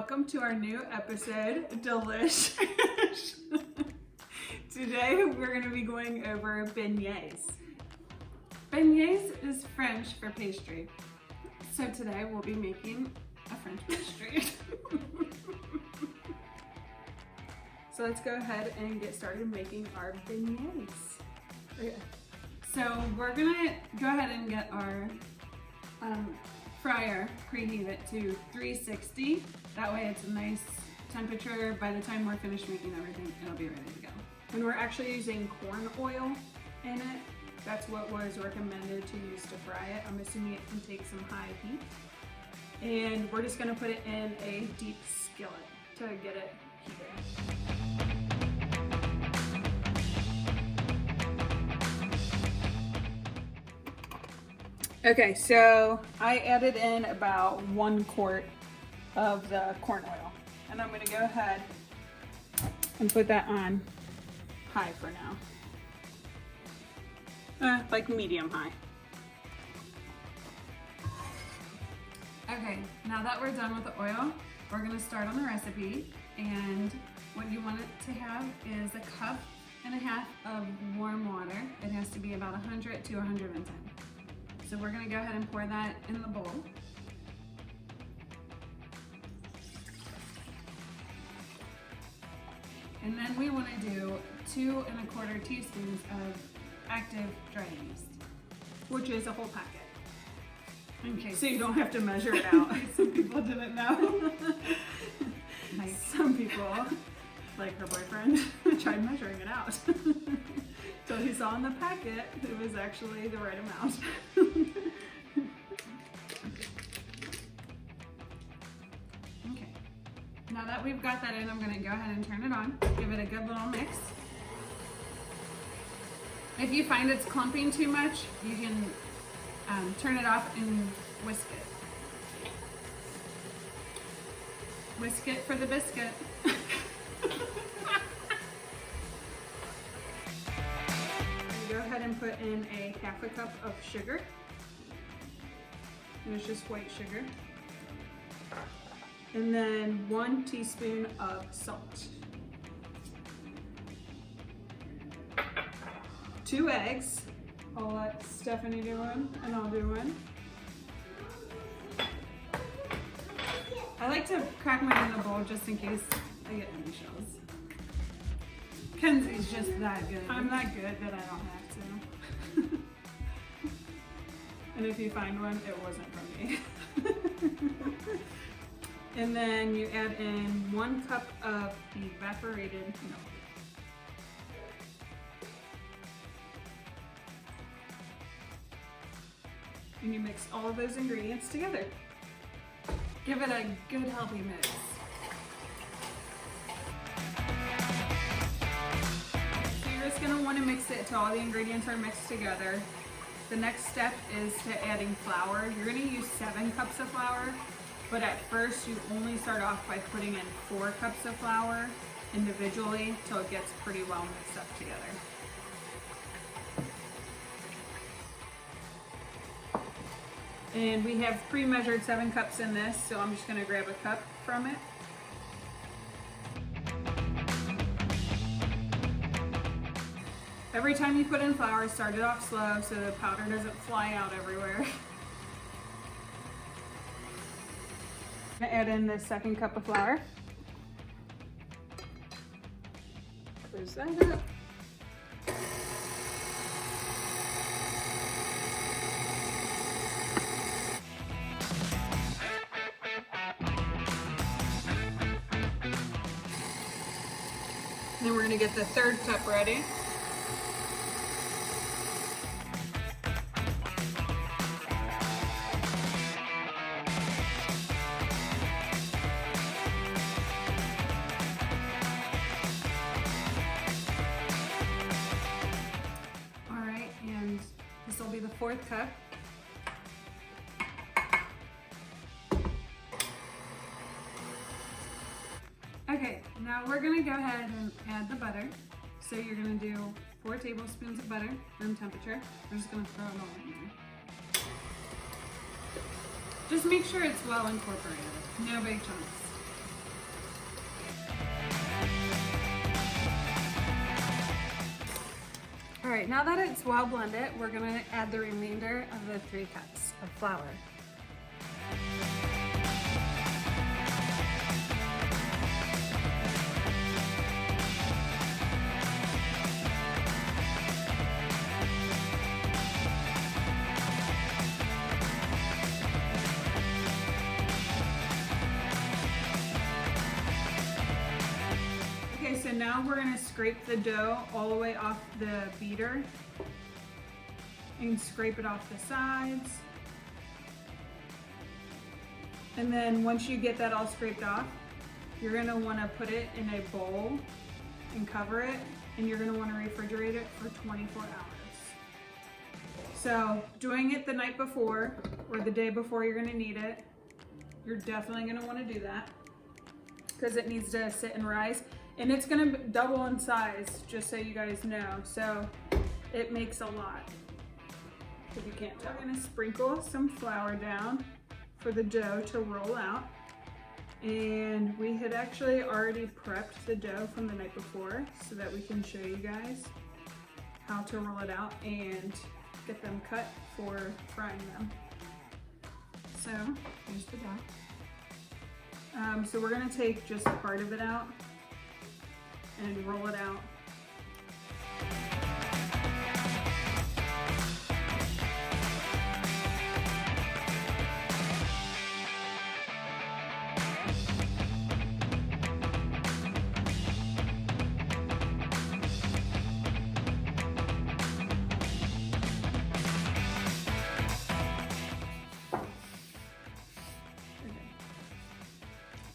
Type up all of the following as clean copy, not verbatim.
welcome to our new episode, Delish. Today we're going to be going over beignets. Beignets is French for pastry. So today we'll be making a French pastry. So let's go ahead and get started making our beignets. Okay. So we're going to go ahead and get our fryer, preheat it to 360. That way it's a nice temperature. By the time we're finished making everything, it'll be ready to go. When we're actually using corn oil in it, that's what was recommended to use to fry it. I'm assuming it can take some high heat. And we're just gonna put it in a deep skillet to get it heated. Okay, so I added in about 1 quart of the corn oil, and I'm going to go ahead and put that on high for now, like medium high. Okay, now that we're done with the oil, we're going to start on the recipe, and what you want it to have is 1.5 cups of warm water. It has to be about 100 to 110. So we're going to go ahead and pour that in the bowl. And then we want to do 2 1/4 teaspoons of active dry yeast, which is a whole packet. Okay. So you don't have to measure it out. Some people didn't know. Like some people, like her boyfriend, tried measuring it out. So he saw in the packet it was actually the right amount. Okay. Now that we've got that in, I'm going to go ahead and turn it on. Give it a good little mix. If you find it's clumping too much, you can turn it off and whisk it. Whisk it for the biscuit. Go ahead and put in a 1/2 cup of sugar. And it's just white sugar. And then 1 teaspoon of salt. 2 eggs. I'll let Stephanie do one and I'll do one. I like to crack mine in a bowl just in case I get any shells. Kenzie's just that good. I'm that good that I don't have to. And if you find one, it wasn't from me. And then you add in 1 cup of evaporated milk. And you mix all of those ingredients together. Give it a good healthy mix. Just going to want to mix it till all the ingredients are mixed together. The next step is to adding flour. You're going to use 7 cups of flour, but at first you only start off by putting in 4 cups of flour individually till it gets pretty well mixed up together. And we have pre-measured 7 cups in this, so I'm just going to grab a cup from it. Every time you put in flour, start it off slow so the powder doesn't fly out everywhere. I'm going to add in the 2nd cup of flour. Close that up. Then we're going to get the 3rd cup ready. This will be the 4th cup. Okay, now we're going to go ahead and add the butter. So you're going to do 4 tablespoons of butter, room temperature. We're just going to throw it all in there. Just make sure it's well incorporated. No big chunks. right, now that it's well blended, we're gonna add the remainder of the 3 cups of flour. So now we're going to scrape the dough all the way off the beater and scrape it off the sides. And then once you get that all scraped off, you're going to want to put it in a bowl and cover it, and you're going to want to refrigerate it for 24 hours. So doing it the night before or the day before you're going to need it, you're definitely going to want to do that because it needs to sit and rise. And it's gonna double in size, just so you guys know. So it makes a lot, if you can't tell. We're gonna sprinkle some flour down for the dough to roll out. And we had actually already prepped the dough from the night before so that we can show you guys how to roll it out and get them cut for frying them. So here's the dough. So we're gonna take just part of it out and roll it out. Okay.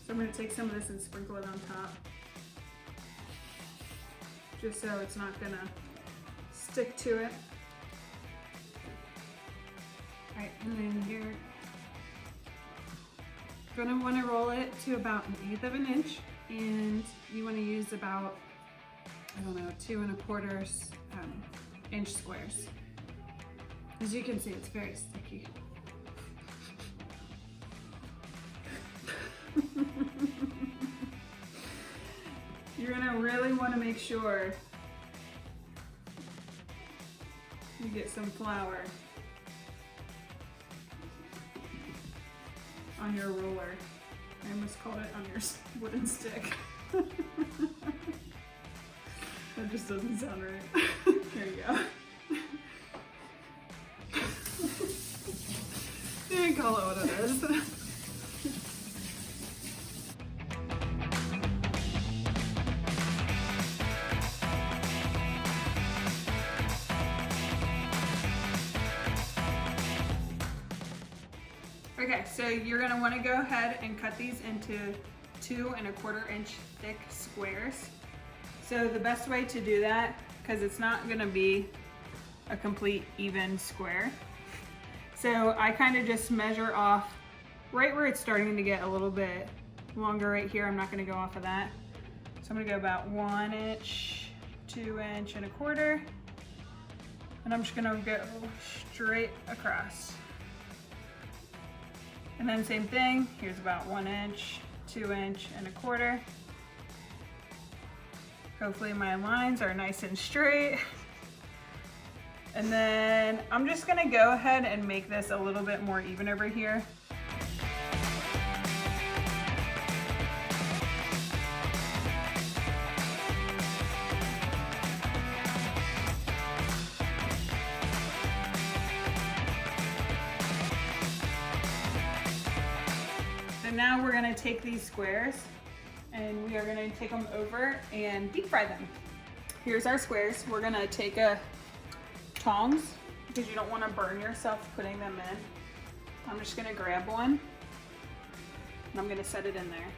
So I'm going to take some of this and sprinkle it on top, just so it's not gonna stick to it. All right, and then you're gonna wanna roll it to about 1/8 of an inch, and you wanna use about, I don't know, 2 1/4 inch squares. As you can see, it's very sticky. You're gonna really want to make sure you get some flour on your roller. I almost called it on your wooden stick. That just doesn't sound right. Here you go. You can call it what it is. Okay, so you're gonna wanna go ahead and cut these into 2 1/4 inch thick squares. So the best way to do that, because it's not gonna be a complete even square. So I kind of just measure off right where it's starting to get a little bit longer right here. I'm not gonna go off of that. So I'm gonna go about 1 inch, 2 1/4, and I'm just gonna go straight across. And then same thing, here's about 1 inch, 2 1/4. Hopefully my lines are nice and straight. And then I'm just gonna go ahead and make this a little bit more even over here. Now we're gonna take these squares and we are gonna take them over and deep fry them. Here's our squares. We're gonna take a tongs because you don't wanna burn yourself putting them in. I'm just gonna grab one and I'm gonna set it in there.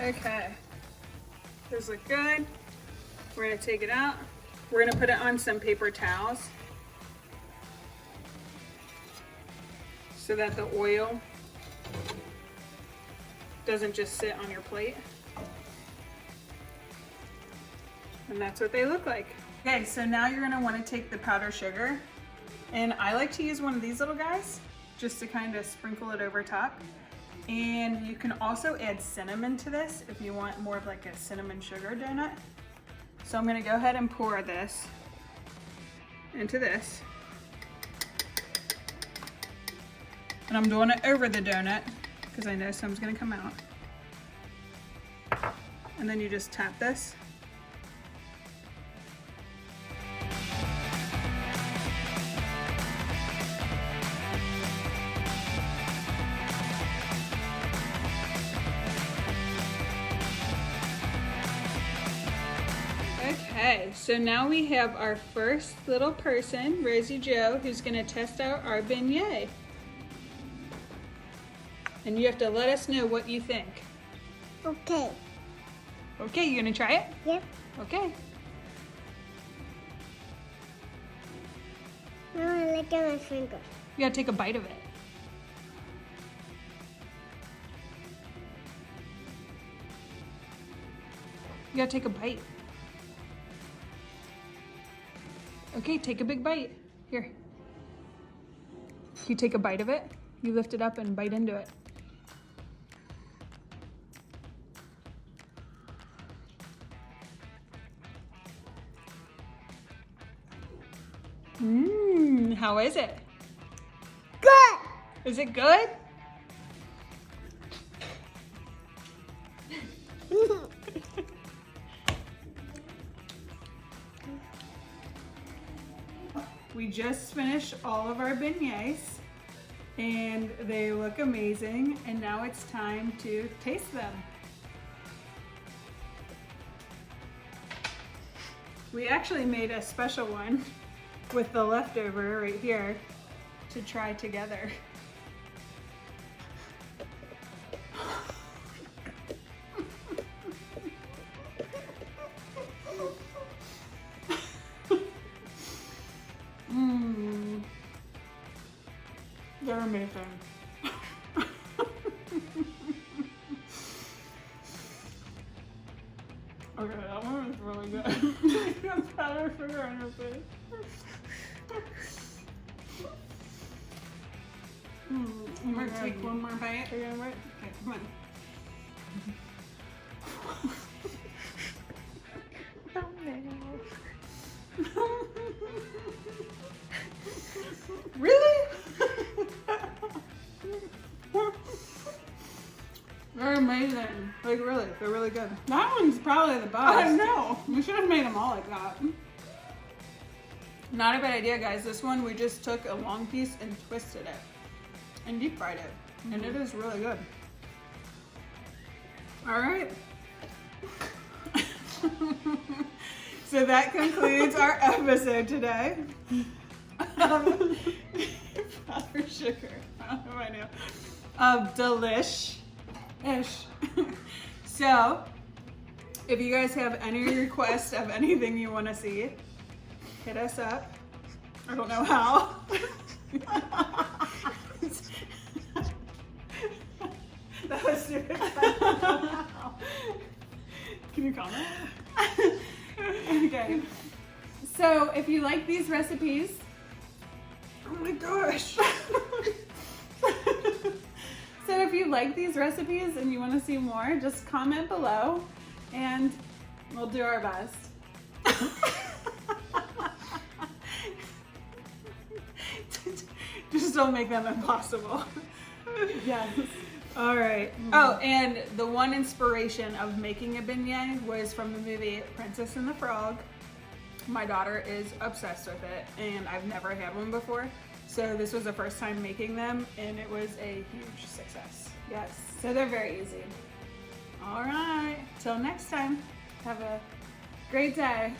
Okay, those look good. We're gonna take it out. We're gonna put it on some paper towels so that the oil doesn't just sit on your plate. And that's what they look like. Okay, so now you're gonna wanna take the powdered sugar, and I like to use one of these little guys just to kind of sprinkle it over top. And you can also add cinnamon to this if you want more of like a cinnamon sugar donut. So I'm gonna go ahead and pour this into this. And I'm doing it over the donut because I know some's gonna come out. And then you just tap this. Okay, so now we have our first little person, Rosie Joe, who's gonna test out our beignet. And you have to let us know what you think. Okay. Okay, you gonna try it? Yep. Okay. Now I look at my finger. You gotta take a bite of it. You gotta take a bite. Okay, take a big bite. Here. You take a bite of it, you lift it up and bite into it. How is it? Good! Is it good? We just finished all of our beignets and they look amazing, and now it's time to taste them. We actually made a special one with the leftover right here to try together. They're amazing. Okay, that one is really good. You got powdered sugar on your face. I'm gonna take one more bite. Are you gonna bite? Okay, come on. Really? They're amazing. Like really, they're really good. That one's probably the best. I know. We should have made them all like that. Not a bad idea, guys. This one, we just took a long piece and twisted it and deep fried it. And it is really good. All right. So that concludes our episode today. Powdered sugar. I don't know if I know. Of delish-ish. So, if you guys have any requests of anything you want to see, hit us up. I don't know how. That was stupid. Can you comment? Okay. So if you like these recipes, oh my gosh. So if you like these recipes and you want to see more, just comment below and we'll do our best. Just don't make them impossible. Yes. All right. Oh, and the one inspiration of making a beignet was from the movie Princess and the Frog. My daughter is obsessed with it, and I've never had one before. So this was the first time making them, and it was a huge success. Yes. So they're very easy. All right. Till next time. Have a great day.